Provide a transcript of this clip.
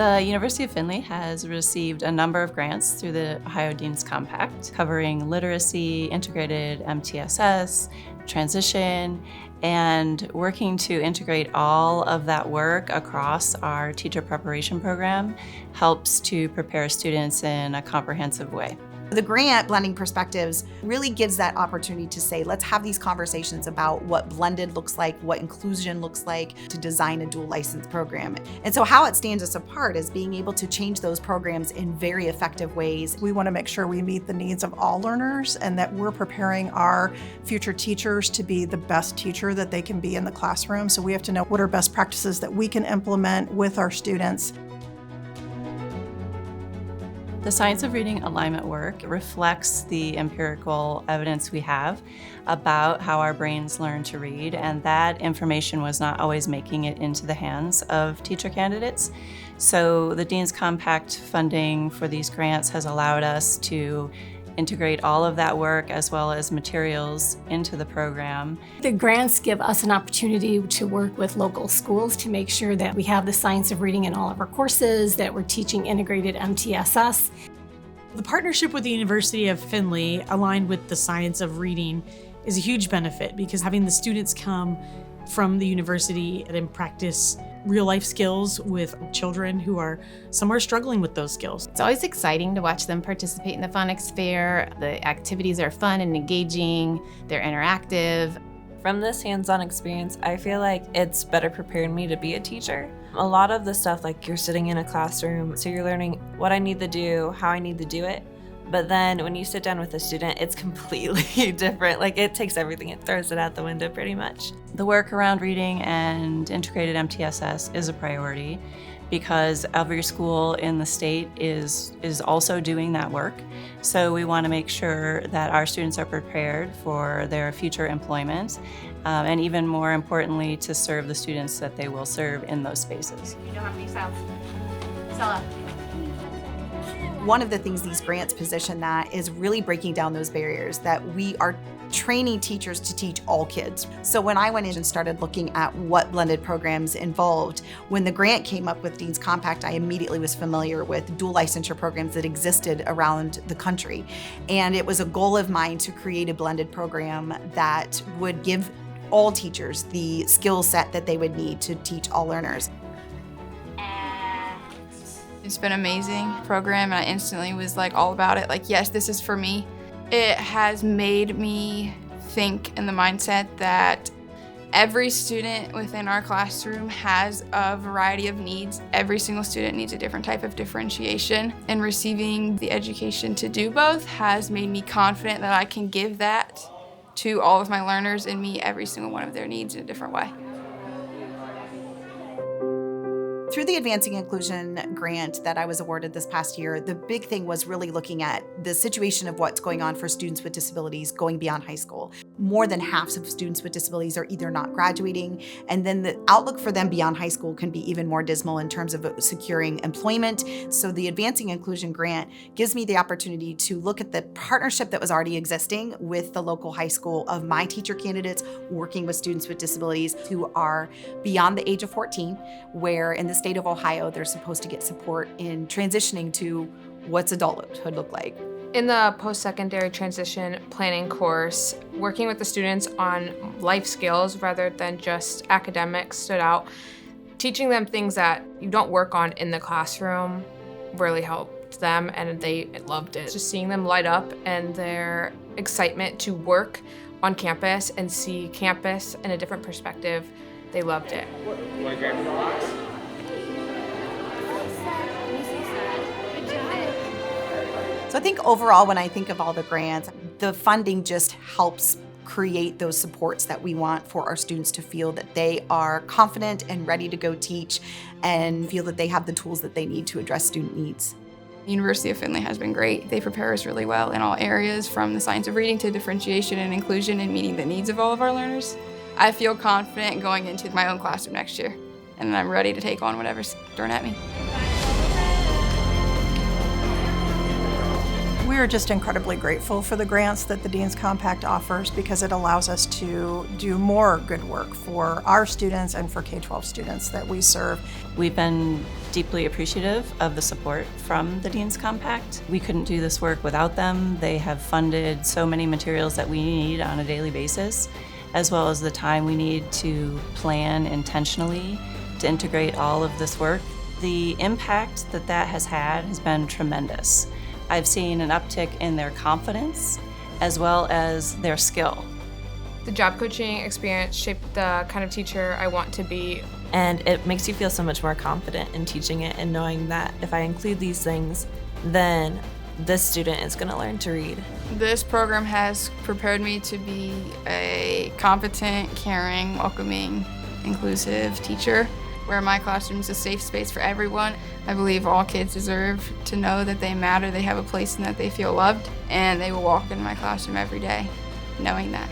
The University of Findlay has received a number of grants through the Ohio Dean's Compact, covering literacy, integrated MTSS, transition, and working to integrate all of that work across our teacher preparation program helps to prepare students in a comprehensive way. The grant, Blending Perspectives, really gives that opportunity to say, let's have these conversations about what blended looks like, what inclusion looks like, to design a dual license program. And so how it stands us apart is being able to change those programs in very effective ways. We want to make sure we meet the needs of all learners and that we're preparing our future teachers to be the best teacher that they can be in the classroom. So we have to know what are best practices that we can implement with our students. The science of reading alignment work reflects the empirical evidence we have about how our brains learn to read, and that information was not always making it into the hands of teacher candidates. So the Dean's Compact funding for these grants has allowed us to integrate all of that work as well as materials into the program. The grants give us an opportunity to work with local schools to make sure that we have the science of reading in all of our courses, that we're teaching integrated MTSS. The partnership with the University of Findlay, aligned with the science of reading, is a huge benefit because having the students come from the university and practice real life skills with children who are somewhere struggling with those skills. It's always exciting to watch them participate in the phonics fair. The activities are fun and engaging, they're interactive. From this hands-on experience, I feel like it's better prepared me to be a teacher. A lot of the stuff, like you're sitting in a classroom, so you're learning what I need to do, how I need to do it. But then when you sit down with a student, it's completely different. Like it takes everything, it throws it out the window pretty much. The work around reading and integrated MTSS is a priority because every school in the state is also doing that work. So we want to make sure that our students are prepared for their future employment, and even more importantly, to serve the students that they will serve in those spaces. You know how many cells? Stella. One of the things these grants position that is really breaking down those barriers, that we are training teachers to teach all kids. So when I went in and started looking at what blended programs involved, when the grant came up with Dean's Compact, I immediately was familiar with dual licensure programs that existed around the country. And it was a goal of mine to create a blended program that would give all teachers the skill set that they would need to teach all learners. It's been an amazing program, and I instantly was like all about it. Like, yes, this is for me. It has made me think in the mindset that every student within our classroom has a variety of needs. Every single student needs a different type of differentiation, and receiving the education to do both has made me confident that I can give that to all of my learners and meet every single one of their needs in a different way. Through the Advancing Inclusion grant that I was awarded this past year, the big thing was really looking at the situation of what's going on for students with disabilities going beyond high school. More than half of students with disabilities are either not graduating, and then the outlook for them beyond high school can be even more dismal in terms of securing employment. So the Advancing Inclusion grant gives me the opportunity to look at the partnership that was already existing with the local high school of my teacher candidates working with students with disabilities who are beyond the age of 14, where in the state of Ohio, they're supposed to get support in transitioning to what's adulthood look like. In the post-secondary transition planning course, working with the students on life skills rather than just academics stood out. Teaching them things that you don't work on in the classroom really helped them, and they loved it. Just seeing them light up and their excitement to work on campus and see campus in a different perspective, they loved it. So I think overall, when I think of all the grants, the funding just helps create those supports that we want for our students to feel that they are confident and ready to go teach and feel that they have the tools that they need to address student needs. The University of Findlay has been great. They prepare us really well in all areas, from the science of reading to differentiation and inclusion and meeting the needs of all of our learners. I feel confident going into my own classroom next year, and I'm ready to take on whatever's thrown at me. We're We're just incredibly grateful for the grants that the Dean's Compact offers because it allows us to do more good work for our students and for K-12 students that we serve. We've been deeply appreciative of the support from the Dean's Compact. We couldn't do this work without them. They have funded so many materials that we need on a daily basis, as well as the time we need to plan intentionally to integrate all of this work. The impact that that has had has been tremendous. I've seen an uptick in their confidence as well as their skill. The job coaching experience shaped the kind of teacher I want to be. And it makes you feel so much more confident in teaching it and knowing that if I include these things, then this student is going to learn to read. This program has prepared me to be a competent, caring, welcoming, inclusive teacher, where my classroom is a safe space for everyone. I believe all kids deserve to know that they matter, they have a place, and that they feel loved, and they will walk in my classroom every day knowing that.